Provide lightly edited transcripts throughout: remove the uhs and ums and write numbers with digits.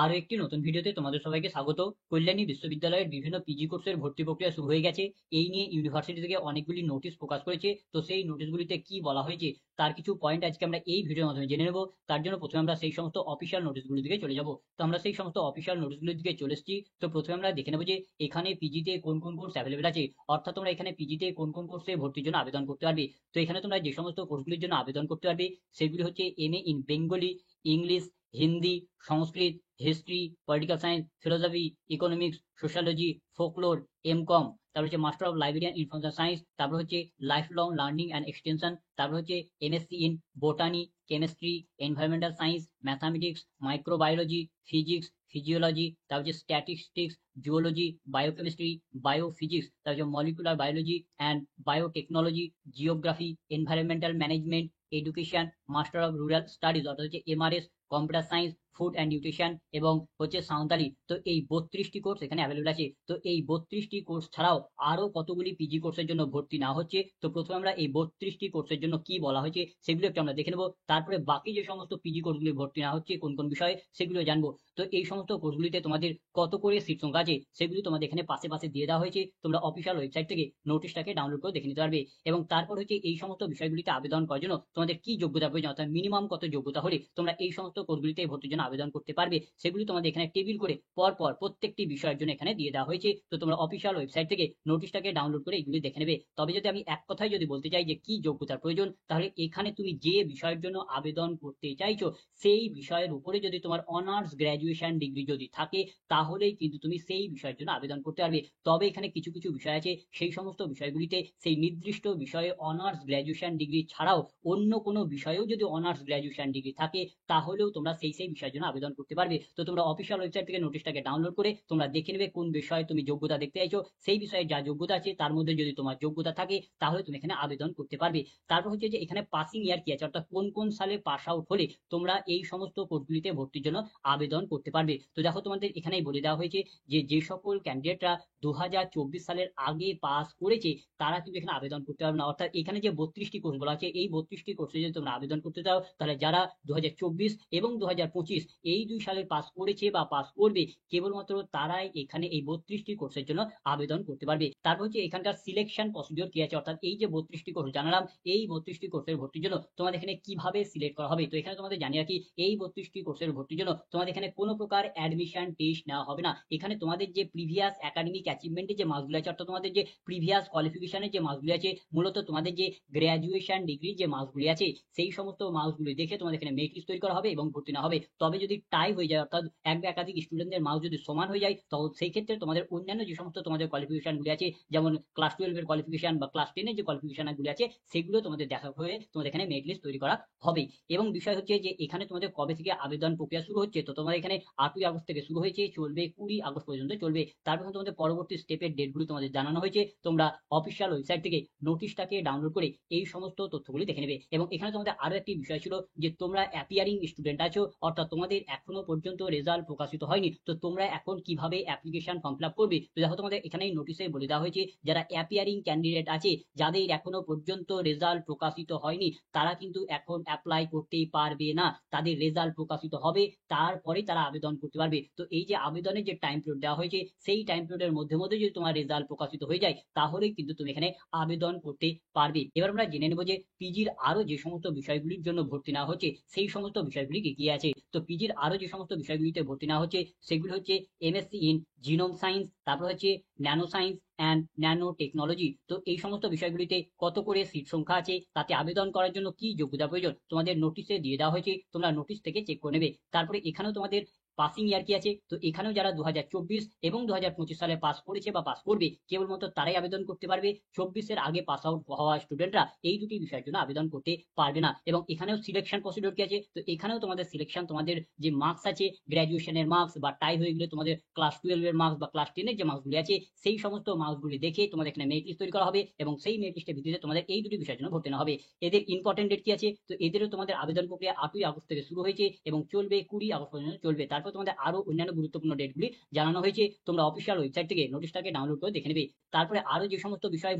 আরো একটি নতুন ভিডিওতে তোমাদের সবাইকে স্বাগত। কল্যাণী বিশ্ববিদ্যালয়ের বিভিন্ন পিজি কোর্সের ভর্তি প্রক্রিয়া শুরু হয়ে গেছে। এই নিয়ে ইউনিভার্সিটি থেকে অনেকগুলি নোটিশ প্রকাশ করেছে। তো সেই নোটিশগুলিতে কি বলা হয়েছে তার কিছু পয়েন্ট আজকে আমরা এই ভিডিওর মাধ্যমে জেনে নেব। তার জন্য প্রথমে আমরা সেই সমস্ত অফিসিয়াল নোটিশগুলির দিকে চলে যাব। তো আমরা সেই সমস্ত অফিসিয়াল নোটিশগুলির দিকে চলে এসেছি। তো প্রথমে আমরা দেখে নেব যে এখানে পিজিতে কোন কোন কোর্স অ্যাভেলেবেল আছে, অর্থাৎ তোমরা এখানে পিজিতে কোন কোন কোর্সে ভর্তির জন্য আবেদন করতে পারবে। তো এখানে তোমরা যে সমস্ত কোর্সগুলির জন্য আবেদন করতে পারবে সেগুলি হচ্ছে MA in Bengali, English, Hindi, Sanskrit, history, political science, philosophy, economics, sociology, folklore, MCom, তারপর হচ্ছে master of librarian information science, তারপর হচ্ছে life long learning and extension, তারপর হচ্ছে MSc in botany, chemistry, environmental science, mathematics, microbiology, physics, physiology, তারপর হচ্ছে statistics, zoology, biochemistry, biophysics, তারপর হচ্ছে molecular biology and biotechnology, geography, environmental management, education, master of rural studies অর্থাৎ হচ্ছে MRS, computer science, food and nutrition এবং হচ্ছে সাঁওতালি। তো এই 32টি কোর্স এখানে অ্যাভেলেবল আছে। তো এই 32টি কোর্স ছাড়াও আরো কতগুলি পিজি কোর্সের জন্য ভর্তি না হচ্ছে। তো প্রথমে আমরা এই 32টি কোর্সের জন্য কি বলা হয়েছে সেগুলো একটু আমরা দেখে নেবো। তারপরে বাকি যে সমস্ত পিজি কোর্সগুলি ভর্তি না হচ্ছে কোন কোন বিষয়ে সেগুলো জানবো। তো এই সমস্ত কোর্সগুলিতে তোমাদের কত করে সিট সংখ্যা আছে সেগুলি তোমাদের এখানে পাশে পাশে দিয়ে দেওয়া হয়েছে। তোমরা অফিসিয়াল ওয়েবসাইট থেকে নোটিশটাকে ডাউনলোড করে দেখে নিতে পারবে। এবং তারপর হচ্ছে এই সমস্ত বিষয়গুলিতে আবেদন করার জন্য তোমাদের কি যোগ্যতা প্রয়োজন, অর্থাৎ মিনিমাম কত যোগ্যতা হলে তোমরা এই সমস্ত কোর্সগুলিতে ভর্তির জন্য আবেদন করতে পারবে সেগুলি তোমাদের এখানে টেবিল করে পর পর প্রত্যেকটি বিষয়ের জন্য এখানে দিয়ে দেওয়া হয়েছে। তো তোমরা অফিসিয়াল ওয়েবসাইট থেকে নোটিশটাকে ডাউনলোড করে এগুলি দেখে নেবে। তবে যদি আমি এক কথায় যদি বলতে চাই যে কি যোগ্যতার প্রয়োজন, তাহলে এখানে তুমি যে বিষয়ের জন্য আবেদন করতে চাইছো সেই বিষয়ের উপরে যদি তোমার অনার্স গ্র্যাজুয়েশন ডিগ্রি যদি থাকে তাহলেই কিন্তু তুমি সেই বিষয়ের জন্য আবেদন করতে পারবে। তবে এখানে কিছু কিছু বিষয় আছে, সেই সমস্ত বিষয়গুলিতে সেই নির্দিষ্ট বিষয়ে অনার্স গ্র্যাজুয়েশন ডিগ্রি ছাড়াও অন্য কোনো বিষয়েও যদি অনার্স গ্র্যাজুয়েশন ডিগ্রি থাকে তাহলেও তোমরা সেই সেই বিষয়ের জন্য আবেদন করতে পারবে। তো তোমরা অফিসিয়াল ওয়েবসাইট থেকে নোটিশটাকে ডাউনলোড করে তোমরা দেখে নেবে কোন বিষয়ে তুমি যোগ্যতা দেখতে চাইছো, সেই বিষয়ে যা যোগ্যতা আছে তার মধ্যে যদি তোমার যোগ্যতা থাকে তাহলে তুমি এখানে আবেদন করতে পারবে। তারপর হচ্ছে যে এখানে পাসিং ইয়ার কি আছে, অর্থাৎ কোন কোন সালে পাস আউট হলে তোমরা এই সমস্ত কোর্সগুলিতে ভর্তির জন্য আবেদন করতে পারবে। তো দেখো তোমাদের এখানেই বলে দেওয়া হয়েছে যে যে সকল ক্যান্ডিডেটরা 2024 সালের আগে পাস করেছে তারা কিন্তু এখানে আবেদন করতে পারবে না। অর্থাৎ এখানে যে 32টি কোর্স বলা আছে এই 32টি কোর্সে যদি তোমরা আবেদন করতে চাও তাহলে যারা 2024 এবং 2025 এই 2 সালে পাস করেছে বা পাস করবে কেবলমাত্র তারাই এখানে এই 32টি কোর্সের জন্য আবেদন করতে পারবে। তারপর হচ্ছে এখানকার সিলেকশন প্রসিডিওর কি আছে, অর্থাৎ এই যে 32টি কোর্স জানালাম এই 32টি কোর্সের ভর্তির জন্য তোমাদের এখানে কিভাবে সিলেক্ট করা হবে। তো এখানে তোমাদের জানিয়ে রাখি এই 32টি কোর্সের ভর্তির জন্য তোমাদের এখানে কোনো প্রকার অ্যাডমিশন টেস্ট নেওয়া হবে না। এখানে তোমাদের যে প্রিভিয়াস একাডেমিক অ্যাচিভমেন্টের যে মার্কসগুলো আছে, অর্থাৎ তোমাদের যে প্রিভিয়াস কোয়ালিফিকেশনের যে মার্কসগুলি আছে, মূলত তোমাদের যে গ্র্যাজুয়েশন ডিগ্রি যে মার্কসগুলি আছে সেই সমস্ত মার্কসগুলি দেখে তোমাদের এখানে মেরিট লিস্ট তৈরি করা হবে এবং ভর্তি নেওয়া হবে। তবে যদি টাই হয়ে যায়, অর্থাৎ এক বা একাধিক স্টুডেন্টদের মার্কস যদি সমান হয়ে যায়, তো সেই ক্ষেত্রে তোমাদের অন্যান্য যে সমস্ত তোমাদের কোয়ালিফিকেশনগুলি আছে, যেমন ক্লাস 12 এর কোয়ালিফিকেশন বা ক্লাস 10 এর যে কোয়ালিফিকেশনগুলি আছে সেগুলো তোমাদের দেখা হয়ে তোমাদের এখানে মেরিট লিস্ট তৈরি করা হবে। এবং বিষয় হচ্ছে যে এখানে তোমাদের কবে থেকে আবেদন প্রক্রিয়া শুরু হচ্ছে, তো তোমাদের এখানে 8ই আগস্ট থেকে শুরু হয়েছে, চলবে 20 আগস্ট পর্যন্ত চলবে। তারপর তোমাদের পরবর্তী স্টেপের ডেটগুলো তোমাদের জানানো হয়েছে। তোমরা অফিসিয়াল ওয়েবসাইট থেকে নোটিশটাকে ডাউনলোড করে এই সমস্ত তথ্যগুলি দেখে নেবে। এবং এখানে তোমাদের আরো একটি বিষয় ছিল যে তোমরা অ্যাপিয়ারিং স্টুডেন্ট আছো, অর্থাৎ তোমাদের এখনো পর্যন্ত রেজাল্ট প্রকাশিত হয়নি, তো তোমরা এখন কিভাবে অ্যাপ্লিকেশন ফর্ম ফিল আপ করবে। তো দেখো তোমাদের এখানে নোটিশে বলে দেওয়া হয়েছে যারা অ্যাপিয়ারিং ক্যান্ডিডেট আছে যাদের এখনো পর্যন্ত রেজাল্ট প্রকাশিত হয়নি তারা কিন্তু এখন অ্যাপ্লাই করতেই পারবে না। তাদের রেজাল্ট প্রকাশিত হবে তারপরে তারা আবেদন করতে পারবে। তো এই যে আবেদনের যে টাইম পিরিয়ড দেওয়া হয়েছে সেই টাইম পিরিয়ডের মধ্যে মধ্যে যদি তোমার রেজাল্ট প্রকাশিত হয়ে যায় তাহলেই কিন্তু তুমি এখানে আবেদন করতে পারবে। এবার আমরা জেনে নেব যে পিজির আরো যে সমস্ত বিষয়গুলির জন্য ভর্তি না হচ্ছে সেই সমস্ত বিষয়গুলি কি কি আছে। তো পিজির আরো যে সমস্ত বিষয়গুলিতে ভর্তি না হচ্ছে সেগুলি হচ্ছে এমএসসি ইন জিনোম সায়েন্স, তারপর হচ্ছে nano science and nano technology. তো এই সমস্ত বিষয়গুলিতে কত করে সিট সংখ্যা আছে, তাতে আবেদন করার জন্য কি যোগ্যতা প্রয়োজন তোমাদের নোটিশে দিয়ে দেওয়া হয়েছে, তোমরা নোটিশ থেকে চেক করে নেবে। তারপরে এখানেও তোমাদের পাসিং ইয়ার কি আছে, তো এখানেও যারা 2024 এবং 2025 সালে পাস করেছে বা পাস করবে কেবলমাত্র তারাই আবেদন করতে পারবে। 24 আগে পাস আউট হওয়া স্টুডেন্টরা এই দুটি বিষয়ের জন্য আবেদন করতে পারবে না। এবং এখানেও সিলেকশন প্রসিডিওর কি আছে, তো এখানেও তোমাদের সিলেকশন তোমাদের যে মার্কস আছে গ্র্যাজুয়েশনের মার্কস বা টাই হয়ে গেলে তোমাদের ক্লাস 12 এর মার্কস বা ক্লাস 10 এর যে মার্কসগুলি আছে সেই সমস্ত মার্কসগুলি দেখে তোমাদের এখানে মেরিট লিস্ট তৈরি করা হবে এবং সেই মেরিট লিস্টের ভিত্তিতে তোমাদের এই দুটি বিষয়ের জন্য ভর্তি নেওয়া হবে। এদের ইম্পর্টেন্ট ডেট কি আছে, তো এদেরও তোমাদের আবেদন প্রক্রিয়া 8ই আগস্ট থেকে শুরু হয়েছে এবং চলবে 20 আগস্ট পর্যন্ত চলবে। তারপর তারপর তোমাদের আরো অন্যান্য গুরুত্বপূর্ণ ডেটগুলি জানানো হয়েছে, তোমরা অফিসিয়াল ওয়েবসাইট থেকে নোটিশটাকে ডাউনলোড করে দেখে নেবে। তারপরে আরো যে সমস্ত বিষয়ে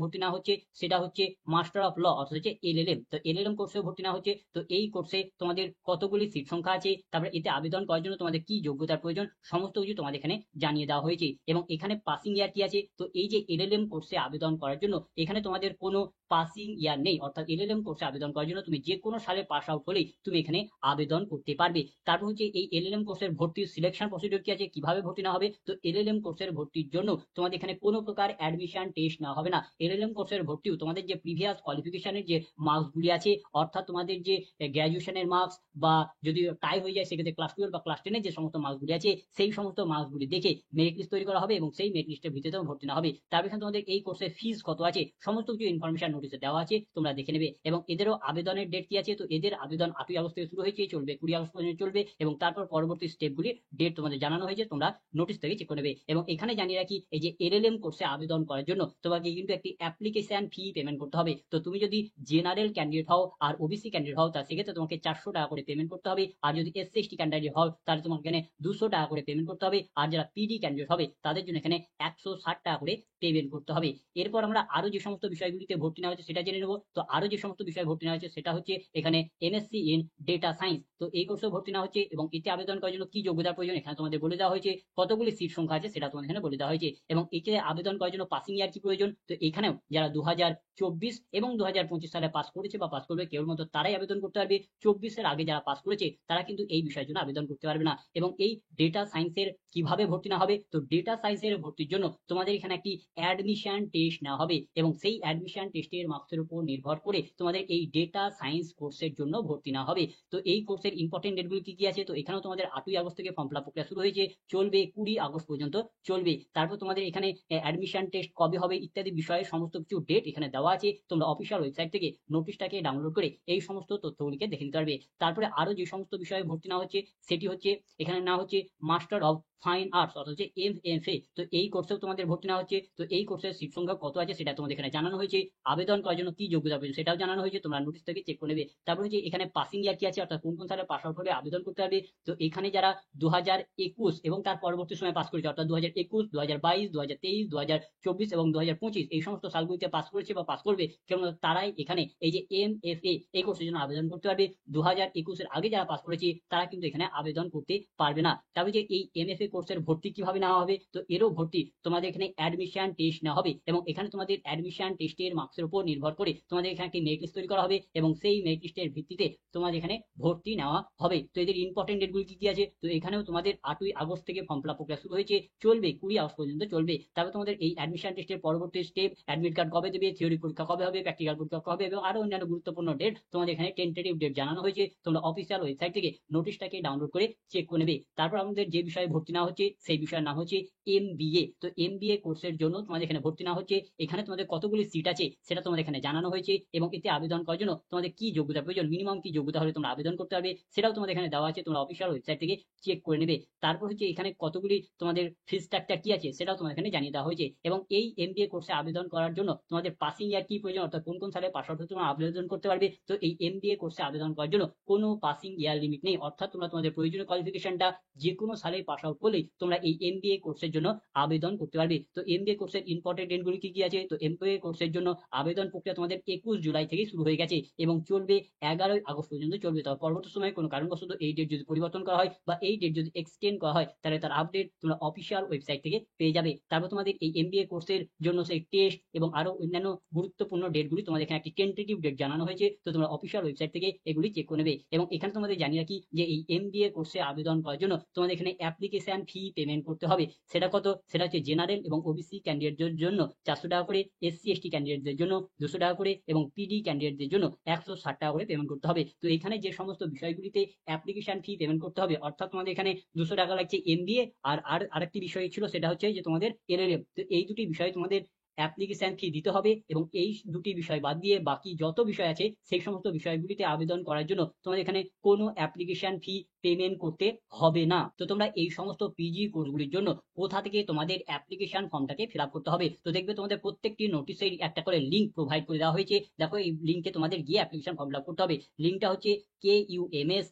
ভর্তি নেওয়া হচ্ছে সেটা হচ্ছে মাস্টার অফ ল অর্থাৎ হচ্ছে এলএলএম। তো এলএলএম কোর্সে ভর্তি নেওয়া হচ্ছে। তো এই কোর্সে তোমাদের কতগুলি সিট সংখ্যা আছে, তারপরে এতে আবেদন করার জন্য তোমাদের কি যোগ্যতার প্রয়োজন, সমস্ত কিছু তোমাদের এখানে জানিয়ে দেওয়া হয়েছে। এবং এখানে পাসিং ইয়ার কি আছে, তো এই যে এলএলএম কোর্সে আবেদন করার জন্য এখানে তোমাদের কোনো পাসিং ইয়ার নেই, অর্থাৎ এলএলএম কোর্সে আবেদন করার জন্য তুমি যে কোনো সালে পাস আউট হলেই তুমি এখানে আবেদন করতে পারবে। তারপর হচ্ছে এই এলএলএম কোর্সের ভর্তির সিলেকশন প্রসিডিউর কি আছে, কিভাবে ভর্তি না হবে। তো এলএলএম কোর্সের ভর্তির জন্য তোমাদের এখানে কোনো প্রকার অ্যাডমিশন টেস্ট না হবে না। এলএলএম কোর্সের ভর্তিও তোমাদের যে প্রিভিয়াস কোয়ালিফিকেশনের যে মার্কসগুলি আছে, অর্থাৎ তোমাদের যে গ্র্যাজুয়েশনের মার্কস বা যদি টাই হয়ে যায় সেক্ষেত্রে ক্লাস 12 বা ক্লাস 10 যে সমস্ত মার্কসগুলি আছে সেই সমস্ত মার্কসগুলি দেখে মেরিট লিস্ট তৈরি করা হবে এবং সেই মেরিট লিস্টের ভিত্তিতে ভর্তি না হবে। তারপর এখানে তোমাদের এই কোর্সের ফিস কত আছে সমস্ত কিছু ইনফরমেশন নোটিশে দেওয়া আছে, তোমরা দেখে নেবে। এবং এদেরও আবেদনের ডেট কি আছে, তো এদের আবেদন 8 আগস্ট থেকে শুরু হয়েছে, চলবে 20 আগস্ট পর্যন্ত চলবে। এবং তারপর পরবর্তী স্টেপগুলি ডেট তোমাদের জানানো হয়েছে, তোমরা নোটিশ থেকে চেক করে নেবে। এবং এখানে জানিয়ে রাখি, এই যে এলএলএম কোর্সে আবেদন করার জন্য তোমাকে কিন্তু একটি অ্যাপ্লিকেশন ফি পেমেন্ট করতে হবে। তো তুমি যদি জেনারেল ক্যান্ডিডেট হও আর ওবিসি ক্যান্ডিডেট হও, তার সেক্ষেত্রে তোমাকে 400 টাকা করে পেমেন্ট করতে হবে। আর যদি এসসি এসটি ক্যান্ডিডেট হও তাহলে তোমাকে এখানে 200 টাকা করে পেমেন্ট করতে হবে। আর যারা পিডি ক্যান্ডিডেট হবে তাদের জন্য এখানে 160 টাকা করে পেমেন্ট করতে হবে। এরপর আমরা আরো যে সমস্ত বিষয়গুলিতে ভর্তি নেওয়া হচ্ছে সেটা জেনে নেব। তো আরো যে সমস্ত বিষয়ে ভর্তি নেওয়া হচ্ছে সেটা হচ্ছে এখানে এমএসসি ইন ডেটা সায়েন্স। তো এই কোর্সে ভর্তি নেওয়া হচ্ছে এবং এতে আবেদন করার জন্য কি যোগ্যতার প্রয়োজন এখানে তোমাদের বলে দেওয়া হয়েছে, কতগুলি সিট সংখ্যা আছে সেটা তোমাদের এখানে বলে দেওয়া হয়েছে। এবং এতে আবেদন করার জন্য পাসিং ইয়ার কি প্রয়োজন, তো এখানেও যারা 2024 এবং 2025 সালে পাস করেছে বা পাস করবে কেবলমাত্র তারাই আবেদন করতে পারবে। 24 আগে যারা পাস করেছে তারা কিন্তু এই বিষয়ের জন্য আবেদন করতে পারবে না। এবং এই ডেটা সায়েন্সের কিভাবে ভর্তি না হবে, তো ডেটা সায়েন্সের ভর্তির জন্য তোমাদের এখানে একটি অ্যাডমিশন টেস্ট নেওয়া হবে এবং সেই অ্যাডমিশন টেস্টের মার্কসের উপর নির্ভর করে তোমাদের এই ডেটা সায়েন্স কোর্সের জন্য ভর্তি না হবে। তো এই কোর্সের ইম্পর্টেন্ট ডেটগুলি কি কি আছে, তো এখানেও তোমাদের 8 আগস্ট থেকে ফর্ম ফিল আপ প্রক্রিয়া শুরু হয়েছে, চলবে 20 আগস্ট পর্যন্ত চলবে। তারপর তোমাদের এখানে অ্যাডমিশন টেস্ট কবে হবে ইত্যাদি বিষয়ে সমস্ত কিছু ডেট এখানে দেওয়া আছে, তোমরা অফিসিয়াল ওয়েবসাইট থেকে নোটিশটাকে ডাউনলোড করে এই সমস্ত তথ্যগুলিকে দেখে নিতে পারবে। তারপরে আরো যে সমস্ত বিষয়ে ভর্তি না হচ্ছে সেটি হচ্ছে এখানে না হচ্ছে মাস্টার অফ ফাইন আর্টস অর্থাৎ হচ্ছে এমএফএ। তো এই কোর্সেও তোমাদের ভর্তি নেওয়া হচ্ছে। তো এই কোর্সের সিট সংখ্যা কত আছে সেটা তোমাদের এখানে জানানো হয়েছে, আবেদন করার জন্য কি যোগ্যতা প্রয়োজন সেটাও জানানো হয়েছে, তোমরা নোটিশ থেকে চেক করে নেবে। তারপর হচ্ছে এখানে পাসিং ইয়ার কি আছে, অর্থাৎ কোন কোন সালে পাস আউট হলে আবেদন করতে হবে। তো এখানে যারা 2021 এবং তার পরবর্তী সময় পাস করেছে, অর্থাৎ 2021, 2022, 2023, 2024 এবং 2025 এই সমস্ত সালগুলিতে পাস করেছে বা পাস করবে কেবল তারাই এখানে এই যে এমএফএ এই কোর্সের জন্য আবেদন করতে পারবে। 2021 আগে যারা পাস করেছে তারা কিন্তু এখানে আবেদন করতে পারবে না। তবে যে এই এমএফএ কোর্সের ভর্তি কিভাবে নেওয়া হবে, তো এরও ভর্তি তোমাদের এখানে অ্যাডমিশন টেস্ট নেওয়া হবে এবং এখানে তোমাদের অ্যাডমিশন টেস্টের মার্কসের উপর নির্ভর করে তোমাদের এখানে একটি মেরিট লিস্ট তৈরি করা হবে এবং সেই মেরিট লিস্টের ভিত্তিতে তোমাদের এখানে ভর্তি নেওয়া হবে। তো এদের ইম্পর্টেন্ট ডেটগুলি কি কি আছে, তো এখানেও তোমাদের 8 আগস্ট থেকে ফর্ম ফিল আপ প্রক্রিয়া শুরু হয়েছে, চলবে 20 আগস্ট পর্যন্ত চলবে। তারপর তোমাদের এই অ্যাডমিশন টেস্টের পরবর্তী স্টেপ, অ্যাডমিট কার্ড কবে দেবে, থিওরি পরীক্ষা কবে হবে, প্র্যাকটিক্যাল পরীক্ষা কবে হবে এবং আরো অন্যান্য গুরুত্বপূর্ণ ডেট তোমাদের এখানে টেন্টেটিভ ডেট জানানো হয়েছে, তোমরা অফিসিয়াল ওয়েবসাইট থেকে নোটিশটাকে ডাউনলোড করে চেক করে নেবে। তারপর আমাদের যে বিষয়ে ভর্তি নেওয়া হচ্ছে সেই বিষয়ের নাম হচ্ছে এমবিএ। তো এমবিএ কোর্সের জন্য তোমাদের এখানে ভর্তি নেওয়া হচ্ছে। এখানে তোমাদের কতগুলি সিট আছে সেটা তোমাদের এখানে জানানো হয়েছে এবং এতে আবেদন করার জন্য তোমাদের কি যোগ্যতা প্রয়োজন, মিনিমাম কি যোগ্যতা হলে তোমরা আবেদন করতে পারবে সেটাও তোমাদের এখানে দেওয়া আছে, তোমরা অফিসিয়াল ওয়েবসাইট থেকে চেক করে নেবে। তারপর হচ্ছে এখানে কতগুলি তোমাদের ফিস স্ট্রাকচার কি আছে সেটাও তোমাদের এখানে জানিয়ে দেওয়া হয়েছে। এবং এই এমবিএ কোর্সে আবেদন করার জন্য তোমাদের পাসিং ইয়ার কি প্রয়োজন, অর্থাৎ কোন কোন সালে পাস আউট হতে তোমরা আবেদন করতে পারবে। তো এই এমবিএ কোর্সে আবেদন করার জন্য কোনো পাসিং ইয়ার লিমিট নেই, অর্থাৎ তোমরা তোমাদের প্রয়োজনীয় কোয়ালিফিকেশনটা যে কোনো সালে পাস আউট করলেই তোমরা এই এমবিএ কোর্সের জন্য আবেদন করতে পারবে। তো এমবিএ কোর্সের ইম্পর্টেন্ট ডেটগুলি কি কি আছে, তো এমবিএ কোর্সের জন্য আবেদন প্রক্রিয়া তোমাদের 21 জুলাই থেকে শুরু হয়ে গেছে এবং চলবে 11 আগস্ট পর্যন্ত চলবে। তবে পরবর্তী সময়ে কোনো কারণবশত এই ডেট যদি পরিবর্তন করা হয় বা এই ডেট যদি এক্সটেন্ড করা হয় তাহলে তার আপডেট তোমরা অফিসিয়াল ওয়েবসাইট থেকে পেয়ে যাবে। তারপর তোমাদের এই এমবিএ কোর্সের জন্য সেই টেস্ট এবং আরো অন্যান্য গুরুত্বপূর্ণ ডেটগুলি তোমাদের এখানে একটি টেন্টেটিভ ডেট জানানো হয়েছে, তো তোমরা অফিসিয়াল ওয়েবসাইট থেকে এগুলি চেক করে নেবে। এবং এখানে তোমাদের জানিয়ে রাখি যে এই এমবিএ কোর্সে আবেদন করার জন্য তোমাদের এখানে অ্যাপ্লিকেশন ফি পেমেন্ট করতে হবে। সেটা কত, সেটা হচ্ছে জেনারেল এবং ওবিসি ক্যান্ডিডেটদের জন্য 400 টাকা করে, এসসি এসটি ক্যান্ডিডেটদের জন্য 200 টাকা করে এবং পিডি ক্যান্ডিডেটদের জন্য 160 টাকা করে পেমেন্ট করতে হবে। তো এখানে যে সমস্ত বিষয়গুলিতে অ্যাপ্লিকেশন ফি পেমেন্ট করতে হবে, অর্থাৎ তোমাদের এখানে 200 টাকা লাগছে এমবিএ আর আরেকটি বিষয় ছিল সেটা হচ্ছে যে তোমাদের এলএলএম। তো এই দুটি বিষয় তোমাদের অ্যাপ্লিকেশন ফি দিতে হবে এবং এই দুটি বিষয় বাদ দিয়ে বাকি যত বিষয় আছে সেই সমস্ত বিষয়গুলিতে আবেদন করার জন্য তোমাদের এখানে কোনো অ্যাপ্লিকেশন ফি পেমেন্ট করতে হবে না। তো তোমরা এই সমস্ত পিজি কোর্সগুলির জন্য কোথা থেকে তোমাদের অ্যাপ্লিকেশন ফর্মটাকে ফিল আপ করতে হবে, তো দেখবে তোমাদের প্রত্যেকটি নোটিশের একটা করে লিঙ্ক প্রোভাইড করে দেওয়া হয়েছে। দেখো এই লিঙ্কে তোমাদের গিয়ে অ্যাপ্লিকেশন ফর্ম ফিল আপ করতে হবে। লিঙ্কটা হচ্ছে kums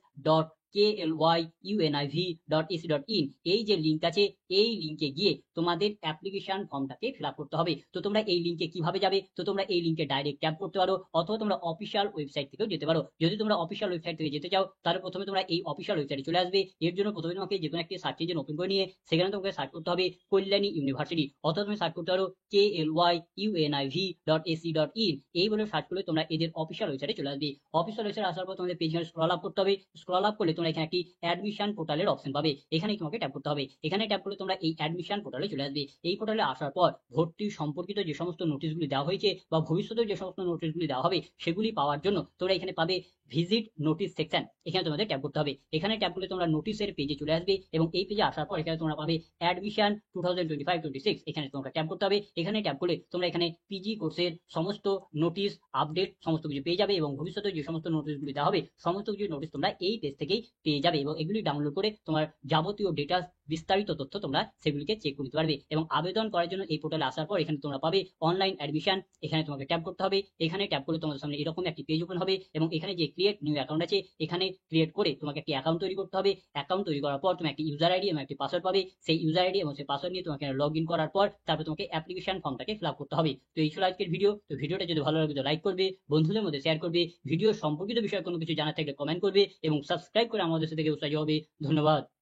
KLYUNIV.ac.in এই যে লিঙ্ক আছে, এই লিঙ্কে গিয়ে তোমাদের অ্যাপ্লিকেশন ফর্মটাকে ফিল আপ করতে হবে। তো তোমরা এই লিঙ্কে কিভাবে যাবে? তো তোমরা এই লিঙ্কে ডাইরেক্ট ট্যাপ করতে পারো, অথবা তোমরা অফিসিয়াল ওয়েবসাইট থেকেও যেতে পারো। যদি তোমরা অফিসিয়াল ওয়েবসাইট থেকে যেতে চাও, তাহলে প্রথমে তোমরা এই অফিসিয়াল ওয়েবসাইটে চলে আসবে। এর জন্য প্রথমে তোমাকে যে কোনো একটি সার্চ ইঞ্জিন ওপেন করে নিয়ে সেখানে তোমাকে সার্চ করতে হবে কল্যাণী ইউনিভার্সিটি, অথবা তুমি সার্চ করতে পারো KLYUNIV.ac.in এই বলে সার্চ করলে তোমরা এদের অফিসিয়াল ওয়েবসাইটে চলে আসবে। অফিসিয়াল ওয়েবসাইটে আসার পর তোমাদের পেজখানে স্ক্রল আপ করতে হবে। স্ক্রল আপ করলে তোমরা এখানে একটি অ্যাডমিশন পোর্টালের অপশন পাবে, এখানে তোমাকে ট্যাপ করতে হবে। এখানে ট্যাপ করলে তোমরা এই অ্যাডমিশন পোর্টালে চলে আসবে। এই পোর্টালে আসার পর ভর্তি সম্পর্কিত যে সমস্ত নোটিশগুলি দেওয়া হয়েছে বা ভবিষ্যতে যে সমস্ত নোটিশগুলি দেওয়া হবে সেগুলি পাওয়ার জন্য তোমরা এখানে পাবে ভিজিট নোটিশ সেকশন, এখানে তোমাদের ট্যাপ করতে হবে। এখানে ট্যাপ করলে তোমরা নোটিশের পেজে চলে আসবে এবং এই পেজে আসার পর এখানে তোমরা পাবে অ্যাডমিশন 2025-26, এখানে তোমরা ট্যাপ করতে হবে। এখানে ট্যাপ করলে তোমরা এখানে পিজি কোর্সের সমস্ত নোটিশ আপডেট সমস্ত কিছু পেয়ে যাবে এবং ভবিষ্যতে যে সমস্ত নোটিশগুলি দেওয়া হবে সমস্ত কিছু নোটিশ তোমরা এই পেজ থেকেই পেয়ে যাবে এবং এগুলি ডাউনলোড করে তোমার যাবতীয় ডিটেইলস বিস্তারিত তথ্য তোমরা সেগুলিকে চেক করতে পারবে। এবং আবেদন করার জন্য এই পোর্টালে আসার পর এখানে তোমরা পাবে অনলাইন অ্যাডমিশন, এখানে তোমাকে ট্যাপ করতে হবে। এখানে ট্যাপ করলে তোমাদের সামনে এরকম একটি পেজ ওপেন হবে এবং এখানে যে ক্রিয়েট নিউ অ্যাকাউন্ট আছে এখানে ক্রিয়েট করে তোমাকে একটি অ্যাকাউন্ট তৈরি করতে হবে। অ্যাকাউন্ট তৈরি করার পর তুমি একটি ইউজার আইডি এবং একটি পাসওয়ার্ড পাবে। সেই ইউজার আইডি এবং সেই পাসওয়ার্ড নিয়ে তোমাকে লগ ইন করার পর তারপর তোমাকে অ্যাপ্লিকেশন ফর্মটাকে ফিল আপ করতে হবে। তো এই ছিল আজকের ভিডিও। তো ভিডিওটা যদি ভালো লাগে তো লাইক করবে, বন্ধুদের মধ্যে শেয়ার করবে, ভিডিও সম্পর্কিত বিষয়ে কোনো কিছু জানার থাকলে কমেন্ট করবে এবং সাবস্ক্রাইব করে আমাদের সাথে উৎসাহী হবে। ধন্যবাদ।